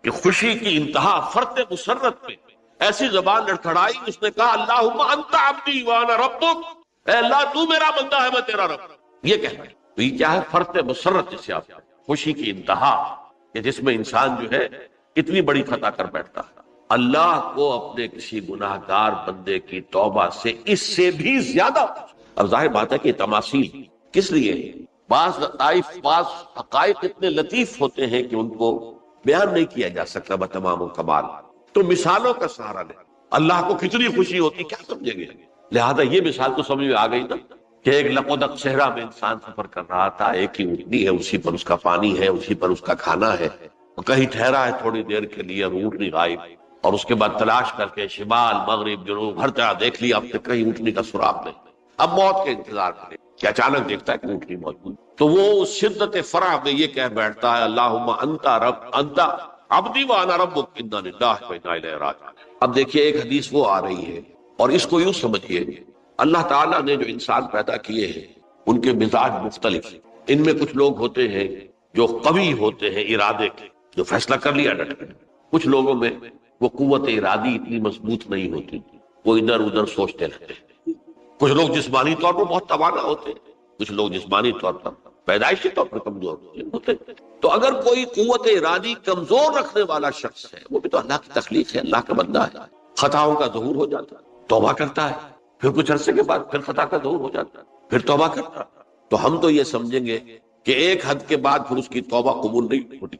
کہ خوشی کی انتہا فرط مسرت میں ایسی زبان لڑکھڑائی، اس نے کہا اللہم انت عبدی وانا ربک، اے اللہ تو میرا بندہ ہے، میں تیرا رب۔ یہ کہنا ہے، تو یہ کیا ہے؟ فرط مسرت، جسے آپ خوشی کی انتہا، کہ جس میں انسان جو ہے اتنی بڑی خطا کر بیٹھتا ہے۔ اللہ کو اپنے کسی گناہ گار بندے کی توبہ سے اس سے بھی زیادہ۔ اب ظاہر بات ہے کہ تماثیل کس لیے؟ بعض لطائف، بعض حقائق اتنے لطیف ہوتے ہیں کہ ان کو بیان نہیں کیا جا سکتا بتمام کمال، تو مثالوں کا سہارا لیں۔ اللہ کو کتنی خوشی ہوتی کیا سمجھیں گے؟ لہذا یہ مثال تو سمجھ میں آ گئی نا، کہ ایک لقودق صحرا میں انسان سفر کر رہا تھا، ایک ہی اونٹنی ہے، اسی پر اس کا پانی ہے، اسی پر اس کا کھانا ہے، کہیں ٹھہرا ہے تھوڑی دیر کے لیے، اونٹنی غائب، اور اس کے بعد تلاش کر کے شمال مغرب جنوب ہر طرح دیکھ لیا، اب تک کہیں اونٹنی کا سراغ نہیں۔ اب موت کے انتظار کرے کہ اچانک دیکھتا ہے کہ اونٹنی موجود، تو وہ شدت فرح میں یہ کہہ بیٹھتا ہے اللہم انت رب انت عبدی وانا ربک انا للہ و انا الیہ راجعون۔ اب دیکھیے ایک حدیث وہ آ رہی ہے، اور اس کو یوں سمجھیے، اللہ تعالیٰ نے جو انسان پیدا کیے ہیں ان کے مزاج مختلف ہیں۔ ان میں کچھ لوگ ہوتے ہیں جو قوی ہوتے ہیں ارادے کے، جو فیصلہ کر لیا ڈٹ گئے۔ کچھ لوگوں میں وہ قوت ارادی اتنی مضبوط نہیں ہوتی، وہ ادھر ادھر سوچتے رہتے ہیں۔ کچھ لوگ جسمانی طور پر بہت توانا ہوتے ہیں، کچھ لوگ جسمانی طور پر پیدائشی طور پر کمزور ہوتے ہیں۔ تو اگر کوئی قوت ارادی کمزور رکھنے والا شخص ہے، وہ بھی تو اللہ کی تخلیق ہے، اللہ کا بندہ ہے، خطاؤں کا ظہور ہو جاتا ہے، توبہ کرتا ہے، پھر کچھ عرصے کے بعد پھر خطا کا ظہور ہو جاتا ہے، پھر توبہ کرتا ہے، تو ہم تو یہ سمجھیں گے کہ ایک حد کے بعد پھر اس کی توبہ قبول نہیں ہوتی۔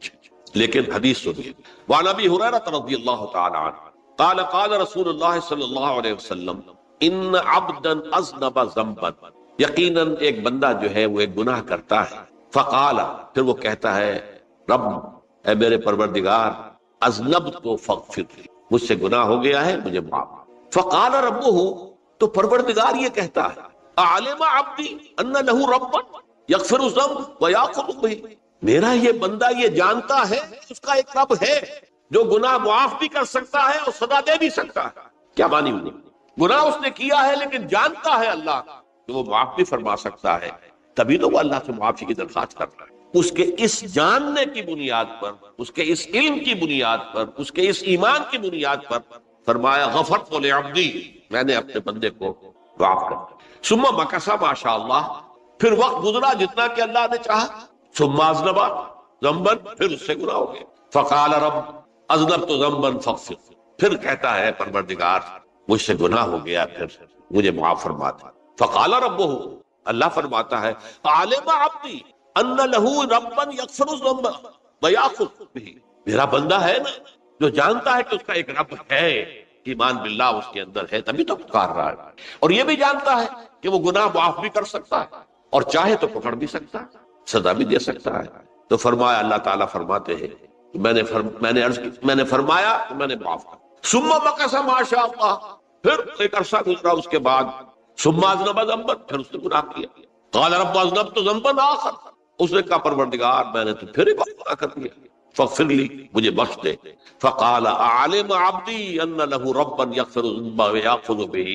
لیکن حدیث سنیے، وعن ابی ہریرہ رضی اللہ تعالی عنہ قال قال رسول اللہ صلی اللہ علیہ وسلم ان عبدا اذنب ذنبا، یقیناً ایک بندہ جو ہے وہ ایک گناہ کرتا ہے، فقال، پھر وہ کہتا ہے رب اے میرے پروردگار اذنبت فاغفر لی، مجھ سے گناہ ہو گیا ہے، مجھے معاف۔ فقال ربہ، تو پروردگار یہ کہتا ہے اعلم عبدی ان لہ ربا یغفر الذنب ویاخذ بہ، میرا یہ بندہ یہ جانتا ہے اس کا ایک رب ہے جو گناہ معاف بھی کر سکتا ہے اور سزا دے بھی سکتا ہے۔ کیا مانی ہوئی؟ گناہ اس نے کیا ہے لیکن جانتا ہے اللہ کہ وہ معاف بھی فرما سکتا ہے، تبھی تو وہ اللہ سے معافی کی درخواست کرتا ہے۔ اس کے اس جاننے کی بنیاد پر، اس کے اس علم کی بنیاد پر، اس کے اس ایمان کی بنیاد پر فرمایا غفرت لعبدی، میں نے اپنے بندے کو معاف کر دیا۔ ثم مکث ما شاء اللہ، پھر وقت گزرا جتنا کہ اللہ نے چاہا۔ ثم اذنب ذنبا، پھر اس سے گناہ ہو گیا۔ فقال رب اذنبت ذنبا فاغفر، پھر کہتا ہے پروردگار مجھ سے گناہ ہو گیا، پھر مجھے معاف فرما دے۔ فقال ربہ، اللہ فرماتا ہے عالم عبدی ان لہ ربا یغفر الذنب ویاخذ بہ، میرا بندہ ہے نا جو جانتا ہے کہ اس کا ایک رب ہے، ایمان باللہ اس کے اندر ہے، تبھی تو پکار رہا ہے، اور یہ بھی جانتا ہے کہ وہ گناہ معاف بھی کر سکتا ہے اور چاہے تو پکڑ بھی سکتا ہے، سزا بھی دے سکتا ہے۔ تو فرمایا، اللہ تعالیٰ فرماتے ہیں میں نے فرمایا تو میں نے معاف کر۔ ثم مکث ما شاء اللہ، پھر ایک عرصہ گزرا اس کے بعد۔ ثم اذنب ذنبا، پھر اس نے گناہ کیا۔ قال رب اذنبت ذنبا آخر، اس نے کہا پروردگار میں نے تو پھر ایک اور گناہ کر دیا، فاغفر لی، مجھے بخش دے۔ فقال اعلم عبدی ان لہ ربا یغفر الذنب ویاخذ بہ،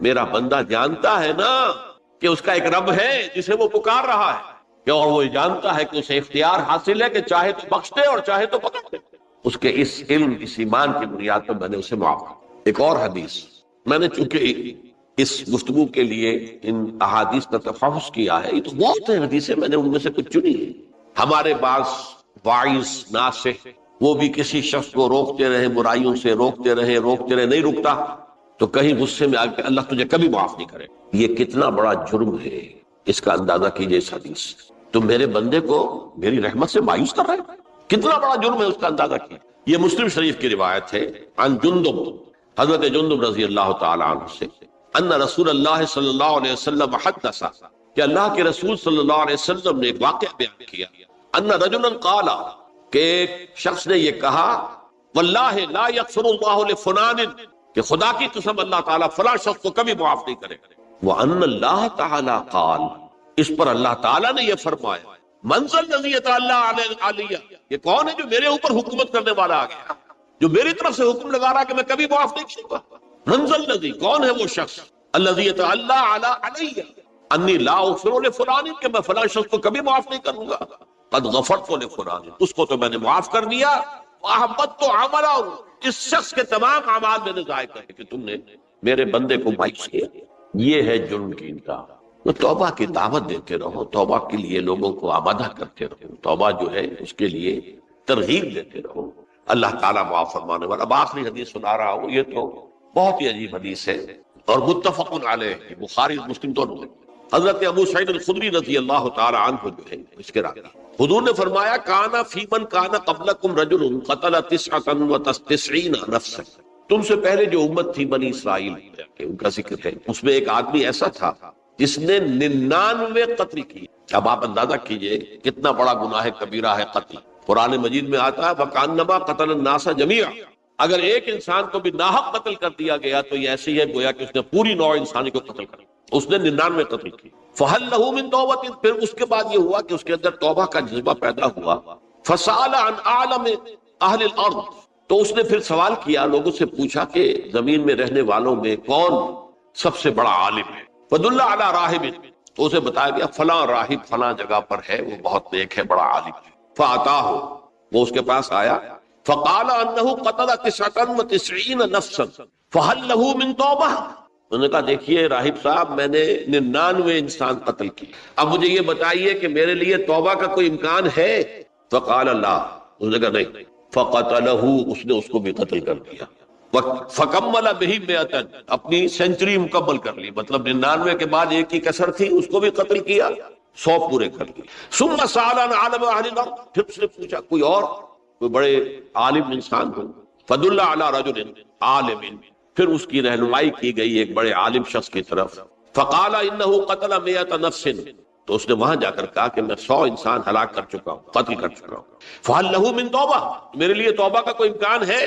میرا بندہ جانتا ہے نا کہ اس کا ایک رب ہے جسے وہ پکار رہا ہے، اور وہ جانتا ہے کہ اسے اختیار حاصل ہے کہ چاہے تو بخش دے اور چاہے تو پکڑ دے۔ اس کے اس علم، اس ایمان کی بنیاد پر میں نے اسے معاف کیا۔ ایک اور حدیث، میں نے چونکہ اس گفتگو کے لیے ان احادیث کا تفحص کیا ہے، یہ تو بہت ہیں حدیثیں، میں نے ان میں سے کچھ چنی ہے۔ ہمارے بعض واعظ ناصح وہ بھی کسی شخص کو روکتے رہے، برائیوں سے روکتے رہے، نہیں رکتا تو کہیں غصے میں آ کے اللہ تجھے کبھی معاف نہیں کرے۔ یہ کتنا بڑا جرم ہے، اس کا اندازہ کیجئے اس حدیث سے۔ تم میرے بندے کو میری رحمت سے مایوس کر رہے ہیں، کتنا بڑا جرم ہے، اس کا اندازہ کیجئے۔ یہ مسلم شریف کی روایت ہے عن جندب، حضرت جندب رضی اللہ تعالی عنہ سے، ان رسول اللہ صلی اللہ علیہ وسلم حدث، کہ اللہ کے رسول صلی اللہ علیہ وسلم نے ایک واقعہ بیان کیا، ان رجلا قال، کہ ایک شخص نے یہ کہا، واللہ لا یغفر اللہ لفلان، کہ خدا کی قسم اللہ تعالیٰ فلاں شخص کو کبھی معاف نہیں کرے۔ وان اللہ تعالی قال، اس پر اللہ تعالیٰ نے یہ فرمایا، من ذا الذی یتعالی علیہ، یہ کون ہے جو میرے اوپر حکومت کرنے والا آ گیا، جو میری طرف سے حکم لگا رہا کہ میں کبھی معاف نہیں کروں گا۔ من ذا الذی، کون ہے وہ شخص، الذی یتعالی علیہ انی لا اغفر لفلان، کہ میں فلاں شخص کو کبھی معاف نہیں کروں گا۔ قد غفرت لفلان، اس کو تو میں نے معاف کر دیا۔ واحبطت عملہ، اس شخص کے تمام اعمال میں نے ضائع کر کہ تم نے میرے بندے کو مایوس کیا۔ یہ ہے جرم کی انتہا۔ تو توبہ کی دعوت دیتے رہو، توبہ کے لیے لوگوں کو آمادہ کرتے رہو، توبہ جو ہے اس کے لیے ترغیب دیتے رہو، اللہ تعالیٰ معاف فرمانے والا۔ اب آخری حدیث سنا رہا ہوں، یہ تو بہت ہی عجیب حدیث ہے اور متفق علیہ، بخاری مسلم دونوں میں۔ حضرت ابو سعید الخدری رضی اللہ تعالی عنہ جو ہے اس کے راوی، حضور نے فرمایا، کانا فی من کانا قبلکم رجل قتل 99 نفسا، تم سے پہلے جو امت تھی بنی اسرائیل، ان کا ذکر ہے، اس میں ایک آدمی ایسا تھا جس نے 99 قتل کی۔ اب آپ اندازہ کیجئے کتنا بڑا گناہ کبیرہ ہے قتل۔ قرآن مجید میں آتا ہے وَكَأَنَّمَا قَتَلَ النَّاسَ جَمِيعًا، اگر ایک انسان کو بھی ناحق قتل کر دیا گیا تو یہ ایسے ہی ہے گویا کہ اس نے پوری نوع انسانی کو قتل کر دیا۔ اس نے 99 قتل کی۔ فَهَلْ لَهُ مِن تَوْبَةٍ، پھر اس کے بعد یہ ہوا کہ اس کے اندر توبہ کا جذبہ پیدا ہوا۔ فَسَأَلَ عَنْ أَعْلَمِ أَهْلِ الْأَرْضِ، تو اس نے پھر سوال کیا، لوگوں سے پوچھا کہ زمین میں رہنے والوں میں کون سب سے بڑا عالم ہے۔ فَدُلَّ عَلَى رَاهِبٍ، تو اسے بتایا گیا فلاں راہب فلاں جگہ پر ہے، وہ بہت نیک ہے، بڑا عالم ہے۔ فَأَتَاهُ، وہ اس کے پاس آیا، فَقَالَ أَنَّهُ قَتَلَ 99 نَفْسًا فَهَلْ لَهُ مِن تَوْبَةٍ، انہوں نے کہا دیکھیے راہب صاحب، میں نے 99 انسان قتل کی، اب مجھے یہ بتائیے کہ میرے لیے توبہ کا کوئی امکان ہے؟ فَقَالَ لَا، انہوں نے کہا نہیں۔ فَقَتَلَهُ، اس نے اس کو بھی قتل کر دیا۔ فَكَمَّلَ بِهِ 100، اپنی سینچری مکمل کر لی، مطلب 99 کے بعد ایک کی کسر تھی، اس کو بھی قتل کیا، 100 پورے کر لیے۔ ثُمَّ سَأَلَ عَنْ عَالِمِ أَهْلِ الْأَرْضِ، پھر اس نے پوچھا کوئی اور، کوئی بڑے عالم انسان ہو۔ فَدُلَّ عَلَى رَجُلٍ عَالِمٍ، پھر اس کی رہنمائی کی گئی ایک بڑے عالم شخص کی طرف۔ فَقَالَ إِنَّهُ قَتَلَ 100 نَفْسٍ، تو اس نے وہاں جا کر کہا کہ میں 100 انسان ہلاک کر چکا ہوں، قتل کر چکا ہوں، فَهَلْ لَهُ مِن تَوْبَةٍ، میرے لیے توبہ کا کوئی امکان ہے؟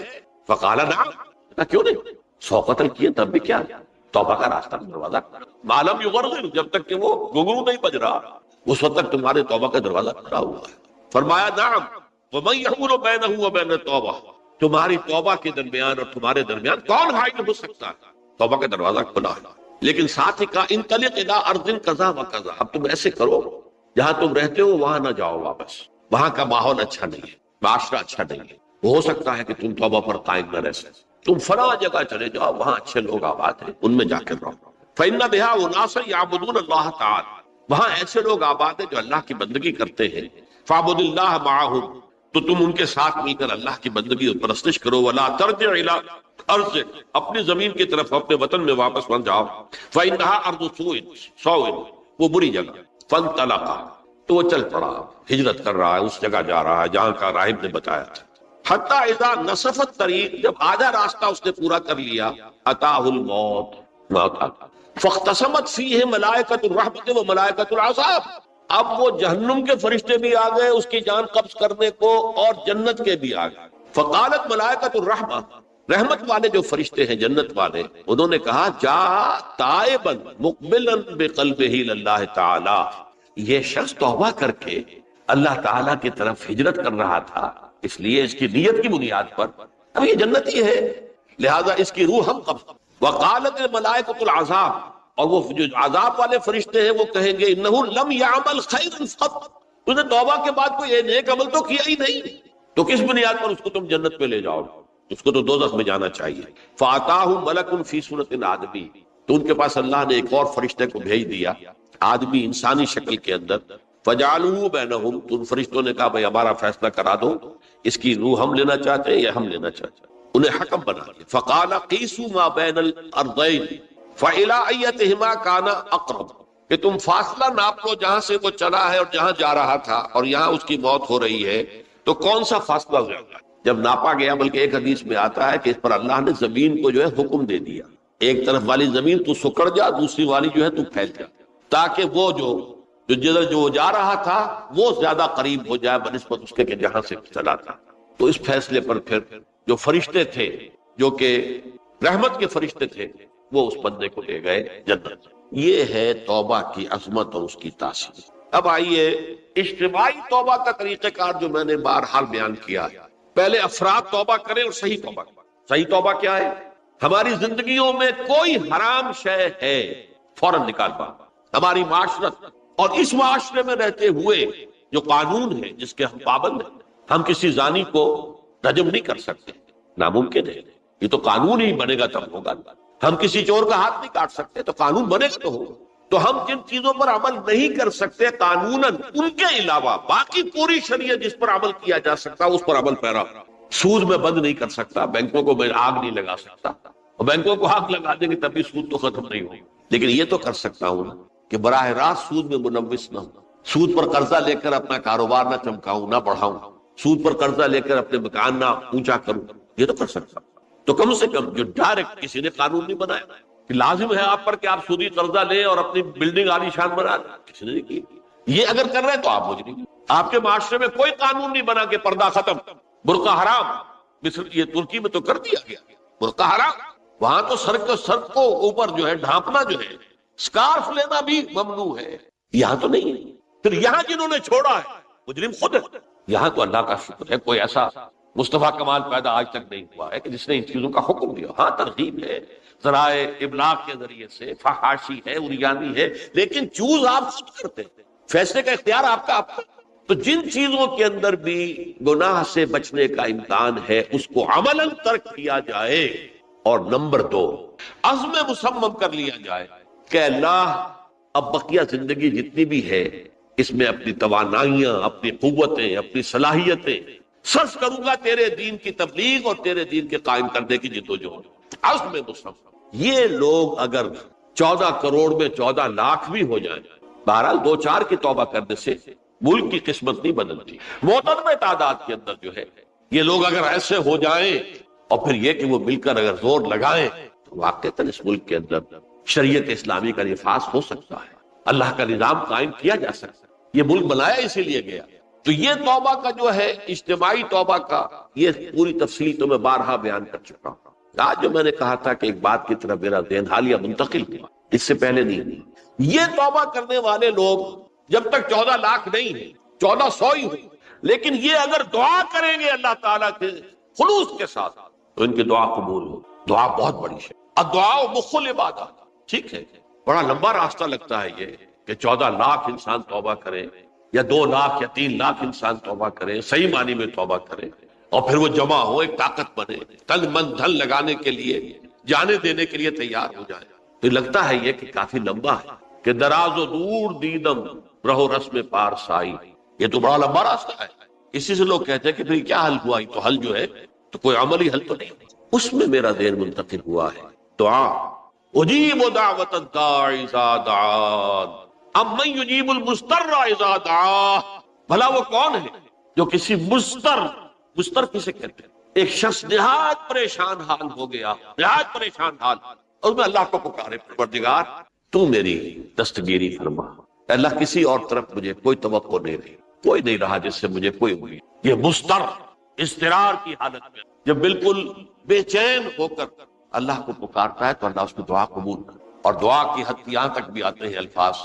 فقال نعم، کیوں نہیں، 100 قتل کیے تب بھی کیا، توبہ کا راستہ دروازہ معلوم یغرغر، جب تک کہ وہ گھنگرو نہیں بج رہا اس وقت تک تمہارے توبہ کا دروازہ کھلا ہوا ہے۔ فرمایا نعم ومن یحول بینہ وبین التوبہ، تمہاری توبہ کے درمیان اور تمہارے درمیان کون حائل ہو سکتا ہے، توبہ کا دروازہ کھلا ہے۔ لیکن ساتھ ہی کہا انطلق الی ارض کذا وکذا، اب تم ایسے کرو جہاں تم رہتے ہو وہاں نہ جاؤ واپس، وہاں کا ماحول اچھا نہیں ہے، معاشرہ اچھا نہیں ہے، ہو سکتا ہے کہ تم توبہ پر قائم نہ رہ سکتے، تم فلاں جگہ چلے جاؤ وہاں اچھے لوگ آباد ہیں ان میں جا کر رہو۔ فإن بها اناسا یعبدون اللہ تعالی، وہاں ایسے لوگ آباد ہیں جو اللہ کی بندگی کرتے ہیں، فاعبد اللہ معہم، تو تم ان کے ساتھ مل کر اللہ کی بندگی اور پرستش کرو، ولا ترجع الی ارض، اپنی زمین کی طرف اپنے وطن میں واپس مت جاؤ، فإنها ارض سوء، وہ بری جگہ، فانطلقا، تو وہ چل پڑا، ہجرت کر رہا ہے، اس جگہ جا رہا ہے جہاں کا راہب نے بتایا تھا۔ حتی اذا نصف الطریق، جب آدھا راستہ اس نے پورا کر لیا، اتاہ الموت، موت آ گئی، فاختصمت فیہ ملائکۃ الرحمت و ملائکۃ العذاب، اب وہ جہنم کے فرشتے بھی آ گئے اس کی جان قبض کرنے کو اور جنت کے بھی آ گئے۔ فقالت ملائکۃ الرحمہ، رحمت والے جو فرشتے ہیں جنت والے، انہوں نے کہا جا تائبا مقبلا بقلبہ اللہ تعالی، یہ شخص توبہ کر کے اللہ تعالیٰ کی طرف ہجرت کر رہا تھا، اس لیے اس کی نیت کی بنیاد پر اب یہ جنتی ہے، لہذا اس کی روح ہم قبض۔ وقالت الملائکۃ العذاب، اور وہ جو عذاب والے فرشتے ہیں وہ کہیں گے انہ لم یعمل خیرا قط، اس نے توبہ کے بعد کوئی نیک عمل تو کیا ہی نہیں، تو کس بنیاد پر اس کو تم جنت میں لے جاؤ، اس کو تو دوزخ میں جانا چاہیے۔ فاتاہ ملک فی صورت آدمی، تو ان کے پاس اللہ نے ایک اور فرشتے کو بھیج دیا آدمی انسانی شکل کے اندر، فجعلوہ بینہم، تو ان فرشتوں نے کہا بھئی ہمارا فیصلہ کرا دو، اس کی روح ہم لینا چاہتے ہیں یا ہم لینا چاہتے ہیں، انہیں حکم بنا دیا۔ فقال قیسوا ما بین الارضین فإلی ایتہما کان اقرب، کہ تم فاصلہ ناپ لو جہاں سے وہ چلا ہے اور جہاں جا رہا تھا اور یہاں اس کی موت ہو رہی ہے، تو کون سا فاصلہ زیادہ ہے؟ جب ناپا گیا، بلکہ ایک حدیث میں آتا ہے کہ اس پر اللہ نے زمین کو جو ہے حکم دے دیا، ایک طرف والی زمین تو سکڑ جا، دوسری والی جو ہے تو پھیل جا، تاکہ وہ جدھر جو جا رہا تھا وہ زیادہ قریب ہو جائے بنسبت اس کے کہ جہاں سے چلا تھا۔ تو اس فیصلے پر پھر جو فرشتے تھے جو کہ رحمت کے فرشتے تھے وہ اس بندے کو لے گئے جنت۔ یہ ہے توبہ کی عظمت اور اس کی تاثیر۔ اب آئیے اجتماعی توبہ کا طریقہ کار جو میں نے بہرحال بیان کیا ہے، پہلے افراد توبہ کریں اور صحیح توبہ کریں۔ صحیح توبہ کیا ہے؟ ہماری زندگیوں میں کوئی حرام شے ہے فوراً نکال پا، ہماری معاشرت اور اس معاشرے میں رہتے ہوئے جو قانون ہے جس کے ہم پابند ہیں، ہم کسی زانی کو رجم نہیں کر سکتے، ناممکن ہے، یہ تو قانون ہی بنے گا تب ہوگا۔ ہم کسی چور کا ہاتھ نہیں کاٹ سکتے، تو قانون بنے گا تو ہوگا۔ تو ہم جن چیزوں پر عمل نہیں کر سکتے قانوناً، ان کے علاوہ باقی پوری شریعت جس پر عمل کیا جا سکتا اس پر عمل پیرا۔ سود میں بند نہیں کر سکتا، بینکوں کو میں آگ نہیں لگا سکتا، اور بینکوں کو آگ لگا دیں گے تب بھی سود تو ختم نہیں ہوگا، لیکن یہ تو کر سکتا ہوں کہ براہ راست سود میں ملوث نہ ہوں، سود پر قرضہ لے کر اپنا کاروبار نہ چمکاؤں، نہ بڑھاؤں، سود پر قرضہ لے کر اپنے مکان نہ اونچا کروں، یہ تو کر سکتا ہوں۔ تو کم سے کم جو ڈائریکٹ کسی نے قانون نہیں بنایا کہ لازم ہے آپ پر کہ آپ سودی قرضہ لیں اور اپنی بلڈنگ عالی شان بنا دیں، کسی نے نہیں کی، یہ اگر کر رہے ہیں تو آپ مجرم۔ آپ کے معاشرے میں کوئی قانون نہیں بنا کہ پردہ ختم، برقع حرام، مصر یہ ترکی میں تو کر دیا گیا برقع حرام، وہاں تو سر کو اوپر جو ہے ڈھانپنا جو ہے، سکارف لینا بھی ممنوع ہے، یہاں تو نہیں ہے۔ پھر یہاں جنہوں نے چھوڑا ہے مجرم خود ہے۔ یہاں تو اللہ کا شکر ہے کوئی ایسا مصطفیٰ کمال پیدا آج تک نہیں ہوا ہے کہ جس نے ان چیزوں کا حکم دیا۔ ہاں ترغیب ہے، ذرائع ابلاغ کے ذریعے سے، فحاشی ہے، اریانی ہے، لیکن چوز آپ خود کرتے ہیں، فیصلے کا اختیار آپ کا۔ تو جن چیزوں کے اندر بھی گناہ سے بچنے کا امکان ہے اس کو عملاً ترک کیا جائے، اور نمبر 2 عزم مصمم کر لیا جائے کہ اللہ اب بقیہ زندگی جتنی بھی ہے اس میں اپنی توانائیاں، اپنی قوتیں، اپنی صلاحیتیں صرف کروں گا تیرے دین کی تبلیغ اور تیرے دین کے قائم کرنے کی جدوجہد۔ عزم مصمم۔ یہ لوگ اگر 14 کروڑ میں 14 لاکھ بھی ہو جائیں، بہرحال 2-4 کی توبہ کرنے سے ملک کی قسمت نہیں بدلتی۔ معتدل تعداد کے اندر جو ہے یہ لوگ اگر ایسے ہو جائیں اور پھر یہ کہ وہ مل کر اگر زور لگائیں تو واقعتاً اس ملک کے اندر شریعت اسلامی کا نفاذ ہو سکتا ہے۔ اللہ کا نظام قائم کیا جا سکتا ہے، یہ ملک بنایا اسی لیے گیا۔ تو یہ توبہ کا جو ہے اجتماعی توبہ کا یہ پوری تفصیل تو میں بارہا بیان کر چکا ہوں۔ آج جو میں نے کہا تھا کہ ایک بات کی طرف میرا ذہن حالیہ منتقل ہوا، اس سے پہلے نہیں، یہ توبہ کرنے والے لوگ جب تک 14 لاکھ نہیں ہیں، 1400 ہی ہوں، لیکن یہ اگر دعا کریں گے اللہ تعالیٰ کے خلوص کے ساتھ تو ان کی دعا قبول ہو۔ دعا بہت بڑی ہے، الدعاء مخ العبادات، ٹھیک ہے، بڑا لمبا راستہ لگتا ہے یہ کہ 14 لاکھ انسان توبہ کرے یا 2 لاکھ یا 3 لاکھ انسان توبہ کرے، صحیح معنی میں توبہ کرے، اور پھر وہ جمع ہو، ایک طاقت بنے، تن من دھن لگانے کے لیے، جانے دینے کے لیے تیار ہو جائے۔ تو لگتا ہے یہ کہ کافی لمبا ہے کہ دراز و دور دیدم رہو رسم پارسائی، یہ تو بڑا لمبا راستہ ہے۔ اسی سے لوگ کہتے ہیں کہ پھر کیا حل ہوا، تو حل جو ہے تو کوئی عملی حل تو نہیں۔ اس میں میرا ذہن منتقل ہوا ہے دعا، اجیب دعوت الداعی اذا دعان امن یجیب المضطر اذا دعا، بھلا وہ کون ہے جو کسی مضطر کسے کہتے ہیں، ایک شخص نہایت پریشان حال ہو گیا، نہایت پریشان حال، اور میں اللہ کو پکارے، پروردگار تو میری دستگیری فرما۔ اللہ کسی اور طرف مجھے کوئی توقع نہیں رہی، کوئی نہیں رہا جس سے مجھے کوئی امید۔ یہ مضطر اضطرار کی حالت میں جب بالکل بے چین ہو کر اللہ کو پکارتا ہے تو اللہ اس کی دعا قبول کرتا ہے۔ اور دعا کی حد یہاں تک بھی آتے ہیں الفاظ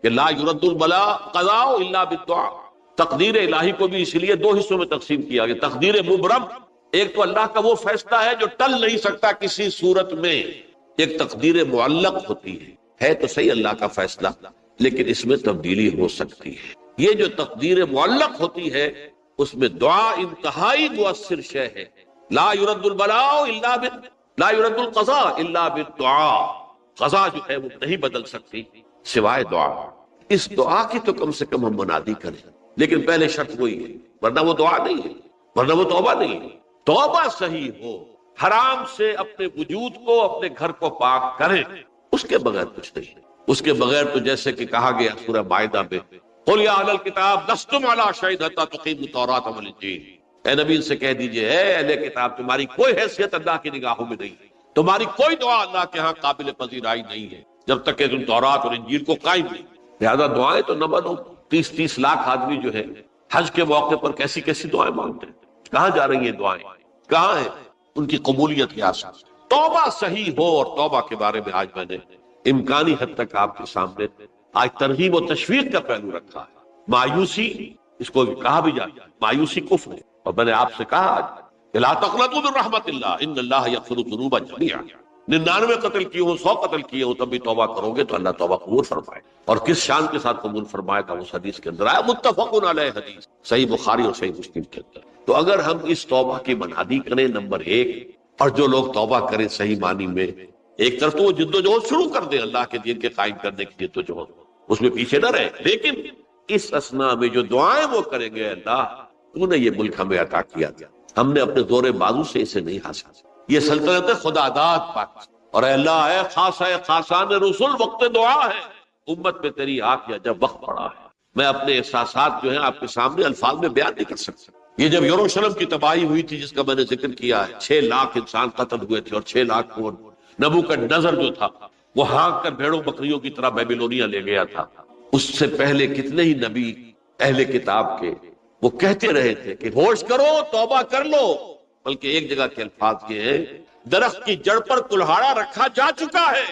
کہ لا یرد البلاء قضاء الا بالدعاء، تقدیر الہی کو بھی اسی لیے 2 حصوں میں تقسیم کیا گیا، تقدیر مبرم، ایک تو اللہ کا وہ فیصلہ ہے جو ٹل نہیں سکتا کسی صورت میں، ایک تقدیر معلق ہوتی ہے تو صحیح اللہ کا فیصلہ لیکن اس میں تبدیلی ہو سکتی ہے۔ یہ جو تقدیر معلق ہوتی ہے اس میں دعا انتہائی مؤثر شے ہے۔ لا یرد البلاء الا لا یرد القضاء الا بالدعاء، قضا جو ہے وہ نہیں بدل سکتی سوائے دعا۔ اس دعا کی تو کم سے کم ہم منادی کریں، لیکن پہلے شرط وہی ہے، ورنہ وہ دعا نہیں ہے، ورنہ وہ توبہ نہیں ہے۔ توبہ صحیح ہو، حرام سے اپنے وجود کو، اپنے گھر کو پاک کریں، اس کے بغیر کچھ نہیں ہے۔ اس کے بغیر تو جیسے کہ کہا گیا سورہ مائدہ میں، قل یا اہل الکتاب لستم علی شیء حتی تقیموا التوراۃ والانجیل، اے نبی ان سے کہہ دیجئے، اے اہل کتاب تمہاری کوئی حیثیت اللہ کی نگاہوں میں نہیں ہے، تمہاری کوئی دعا اللہ کے ہاں قابل پذیرائی نہیں ہے جب تک کہ تم تورات اور انجیل کو قائم نہیں۔ لہذا دعائیں تو نہ بنو۔ 30 لاکھ آدمی جو ہے حج کے موقع پر کیسی کیسی دعائیں مانگتے ہیں، کہاں جا رہی ہیں دعائیں، کہاں ہیں ان کی قبولیت کی آسان۔ توبہ صحیح ہو، اور توبہ کے بارے میں آج میں نے امکانی حد تک آپ کے سامنے آج ترغیب و تشویق کا پہلو رکھا ہے۔ مایوسی، اس کو کہا بھی جاتا ہے مایوسی کفر ہے، اور میں نے آپ سے کہا آج کہ لا تقنطوا من رحمت اللہ ان اللہ یغفر الذنوب جميعا، 99 قتل کیے ہوں، 100 قتل کیے ہوں، تب بھی توبہ کرو گے تو اللہ توبہ قبول فرمائے، اور کس شان کے ساتھ قبول فرمائے گا اس حدیث کے اندر آیا، متفق علیہ حدیث، صحیح بخاری اور صحیح مسلم کے اندر۔ تو اگر ہم اس توبہ کی منادی کریں نمبر 1، اور جو لوگ توبہ کریں صحیح معنی میں، ایک طرف تو وہ جد و جہد شروع کر دیں اللہ کے دین کے قائم کرنے کی جد و جہد، اس میں پیچھے نہ رہے، لیکن اس اسنا میں جو دعائیں وہ کریں گے، اللہ تو نے یہ ملک ہمیں عطا کیا تھا، ہم نے اپنے زور بازو سے اسے نہیں حاصل، یہ سلطنت خدا داد پاک، اور اے اللہ اے خاصان رسول وقت دعا ہے، امت پہ تیری آنکھ یا جب وقت پڑا ہے، میں اپنے احساسات جو ہیں آپ کے سامنے الفاظ میں بیان نہیں کر سکتا۔ یہ جب یروشلم کی تباہی ہوئی تھی جس کا میں نے ذکر کیا ہے، 6 لاکھ انسان قتل ہوئے تھے، اور 6 لاکھ کو نبوکدنضر جو تھا وہ ہانک کر بھیڑوں بکریوں کی طرح بیبیلونیا لے گیا تھا، اس سے پہلے کتنے ہی نبی اہل کتاب کے وہ کہتے رہے تھے کہ ہوش کرو، توبہ کر لو، بلکہ ایک جگہ کے الفاظ یہ ہیں، درخت کی جڑ پر کلہاڑا رکھا جا چکا ہے،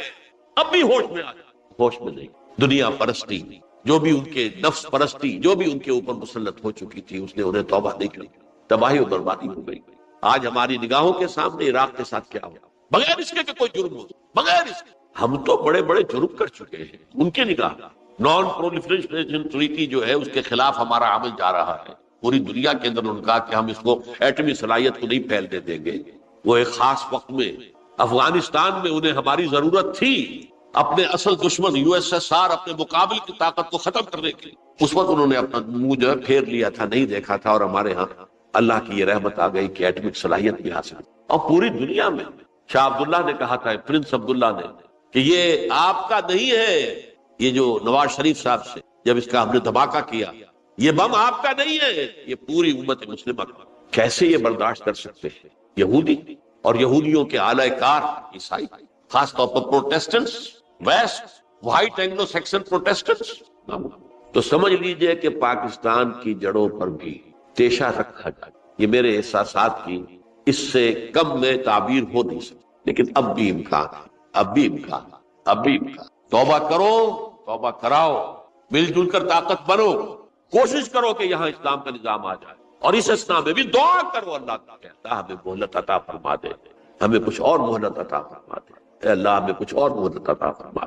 اب بھی ہوش میں آ جا۔ ہوش میں نہیں، دنیا پرستی، جو بھی ان کے نفس پرستی جو بھی ان کے اوپر مسلط ہو چکی تھی، اس نے انہیں توبہ نہیں کی، تباہی و بربادی ہو گئی۔ آج ہماری نگاہوں کے سامنے عراق کے ساتھ کیا ہوا، بغیر اس کے کہ کوئی جرم ہو، بغیر اس کے ہم تو بڑے بڑے جرم کر چکے ہیں، ان کی نگاہ نان پرولیفریشن ٹریٹی جو ہے اس کے خلاف ہمارا عمل جا رہا ہے پوری دنیا کے اندر۔ انہوں نے کہا کہ ہم اس کو ایٹمی صلاحیت کو نہیں پھیلنے دیں گے۔ وہ ایک خاص وقت میں افغانستان میں انہیں ہماری ضرورت تھی اپنے اصل دشمن USSR اپنے مقابل کی طاقت کو ختم کرنے کے لیے، اس وقت انہوں نے اپنا منہ جو ہے پھیر لیا تھا، نہیں دیکھا تھا، اور ہمارے ہاں اللہ کی یہ رحمت آ گئی کہ ایٹمک صلاحیت بھی حاصل، اور پوری دنیا میں شاہ عبداللہ نے کہا تھا، پرنس عبداللہ نے، کہ یہ آپ کا نہیں ہے، یہ جو نواز شریف صاحب سے جب اس کا ہم نے دھماکہ کیا، یہ بم آپ کا نہیں ہے، یہ پوری امت مسلمہ کا۔ کیسے یہ برداشت کر سکتے ہیں یہودی اور یہودیوں کے اعلی کار عیسائی، خاص طور پر Protestants, west, white Anglo Saxon Protestants. تو سمجھ لیجئے کہ پاکستان کی جڑوں پر بھی تیشہ رکھا جائے. یہ میرے احساسات کی اس سے کم میں تعبیر ہو نہیں سکتی، لیکن اب بھی امکان ہے، اب بھی امکان ہے، اب بھی امکان. توبہ کرو، توبہ کراؤ، مل جل کر طاقت بنو، کوشش کرو کہ یہاں اسلام کا نظام آ جائے. اور اس اسنا میں بھی دعا کرو اللہ تعالیٰ، اللہ ہمیں مہلت عطا فرما دے، ہمیں کچھ اور مہلت عطا فرما دے، اے اللہ ہمیں کچھ اور مہلت عطا فرما دے.